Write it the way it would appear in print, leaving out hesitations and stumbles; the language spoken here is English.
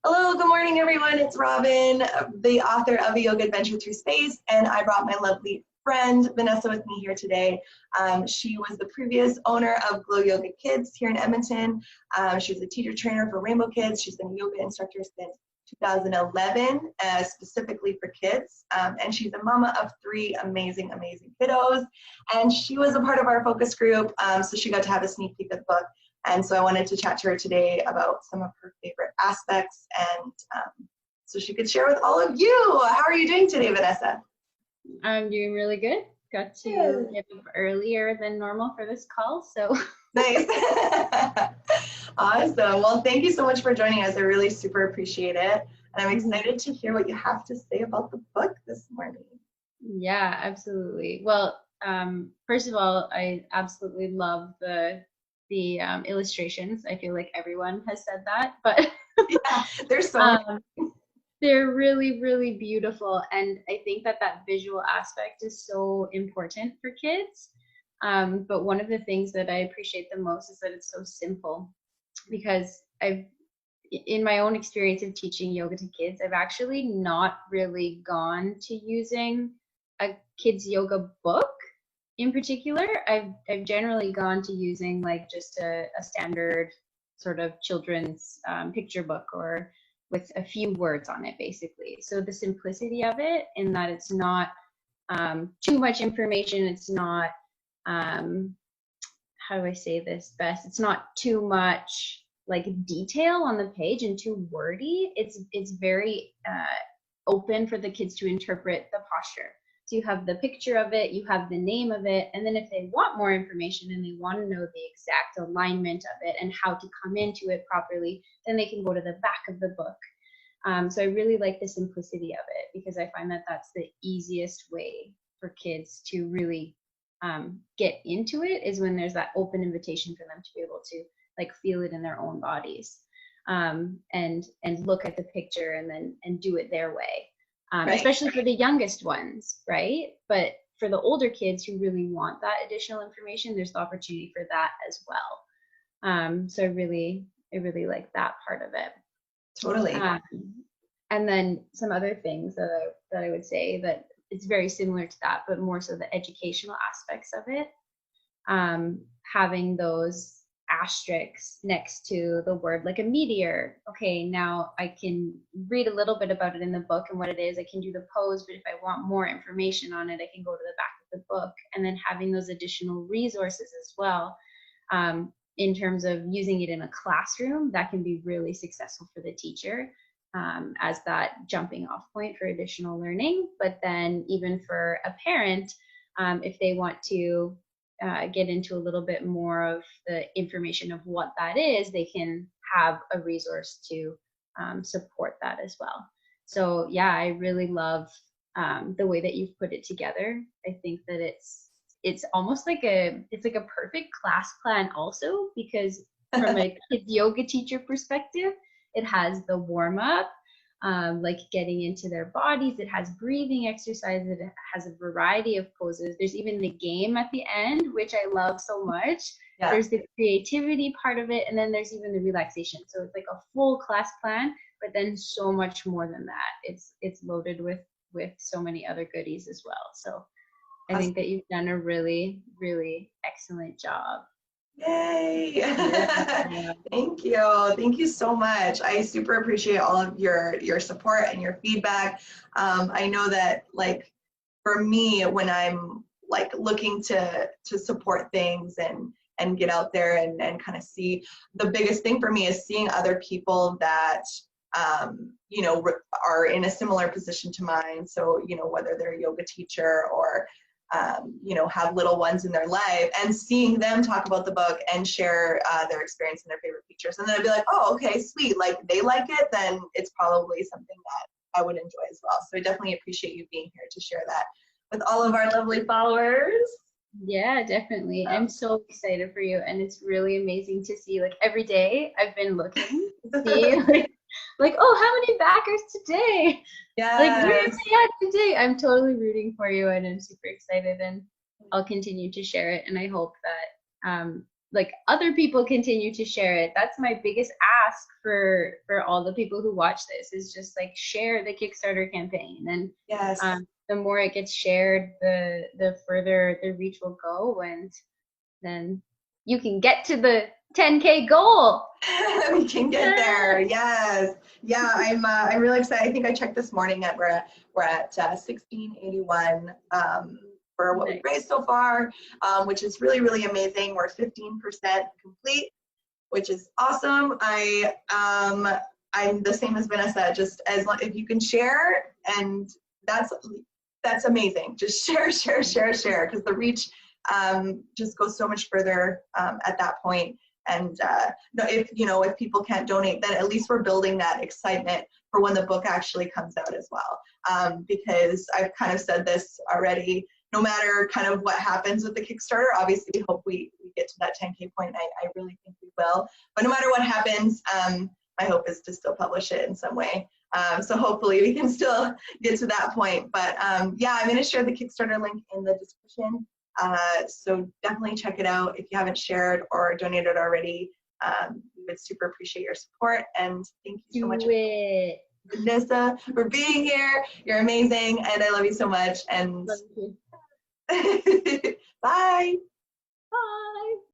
Hello, good morning, everyone. It's Robin, the author of A Yoga Adventure Through Space, and I brought my lovely friend Vanessa with me here today. She was the previous owner of Glow Yoga Kids here in Edmonton. She was a teacher trainer for Rainbow Kids. She's been a yoga instructor since 2011, specifically for kids. And she's a mama of three amazing kiddos. And she was a part of our focus group, so she got to have a sneak peek at the book. And so I wanted to chat to her today about some of her favorite aspects, and so she could share with all of you. How are you doing today, Vanessa? I'm doing really good. Got to get up earlier than normal for this call, so. Nice. Awesome. Well, thank you so much for joining us. I really super appreciate it. And I'm excited to hear what you have to say about the book this morning. Yeah, absolutely. Well, first of all, I absolutely love the illustrations. I feel like everyone has said that, but yeah, there's so they're really, really beautiful. And I think that visual aspect is so important for kids. But one of the things that I appreciate the most is that it's so simple, because in my own experience of teaching yoga to kids, I've actually not really gone to using a kids yoga book in particular. I've generally gone to using like just a standard sort of children's picture book, or with a few words on it, basically. So the simplicity of it, in that it's not too much information, it's not how do I say this best? It's not too much like detail on the page and too wordy. It's very open for the kids to interpret the posture. So you have the picture of it, you have the name of it, and then if they want more information and they want to know the exact alignment of it and how to come into it properly, then they can go to the back of the book. So I really like the simplicity of it, because I find that that's the easiest way for kids to really get into it, is when there's that open invitation for them to be able to like feel it in their own bodies, and look at the picture and do it their way. Right. Especially for the youngest ones, right? But for the older kids who really want that additional information, there's the opportunity for that as well. So I really like that part of it. Totally. And then some other things that I would say that it's very similar to that, but more so the educational aspects of it. Having those asterisks next to the word, like a meteor. Okay, now I can read a little bit about it in the book and what it is. I can do the pose, but if I want more information on it, I can go to the back of the book. And then having those additional resources as well, in terms of using it in a classroom, that can be really successful for the teacher, as that jumping off point for additional learning. But then even for a parent, if they want to get into a little bit more of the information of what that is, they can have a resource to support that as well. So yeah, I really love the way that you've put it together. I think that it's almost like it's like a perfect class plan also, because from a kids yoga teacher perspective, it has the warm up, like getting into their bodies. It has breathing exercises. It has a variety of poses. There's even the game at the end, which I love so much. Yeah. There's the creativity part of it, and then there's even the relaxation. So it's like a full class plan, but then so much more than that. It's loaded with so many other goodies as well. So I think that you've done a really, really excellent job. Yay! Yeah. Thank you so much. I super appreciate all of your support and your feedback. I know that, like, for me, when I'm like looking to support things and get out there and kind of see, the biggest thing for me is seeing other people that you know, are in a similar position to mine. So, you know, whether they're a yoga teacher or you know, have little ones in their life, and seeing them talk about the book and share their experience and their favorite features. And then I'd be like, oh, okay, sweet. Like, they like it, then it's probably something that I would enjoy as well. So I definitely appreciate you being here to share that with all of our lovely followers. Yeah, definitely. I'm so excited for you. And it's really amazing to see, like, every day I've been looking to see like, oh, how many backers today? Yeah. Like, where am I at today? I'm totally rooting for you, and I'm super excited, and I'll continue to share it. And I hope that like other people continue to share it. That's my biggest ask for all the people who watch this, is just like share the Kickstarter campaign. And Yes. The more it gets shared, the further the reach will go, and then you can get to the 10K goal. We can get there. Yes. Yeah, I'm really excited. I think I checked this morning we're at 1681 for what we've raised so far, which is really, really amazing. We're 15% complete, which is awesome. I'm the same as Vanessa, just as long if you can share, and that's amazing. Just share, because the reach just goes so much further at that point. And if people can't donate, then at least we're building that excitement for when the book actually comes out as well. Because I've kind of said this already, no matter kind of what happens with the Kickstarter, obviously we hope we get to that 10K point. I really think we will. But no matter what happens, my hope is to still publish it in some way. So hopefully we can still get to that point. But yeah, I'm going to share the Kickstarter link in the description. So definitely check it out if you haven't shared or donated already. We would super appreciate your support, and thank you so much, Vanessa, for being here. You're amazing, and I love you so much. And love you. bye. Bye.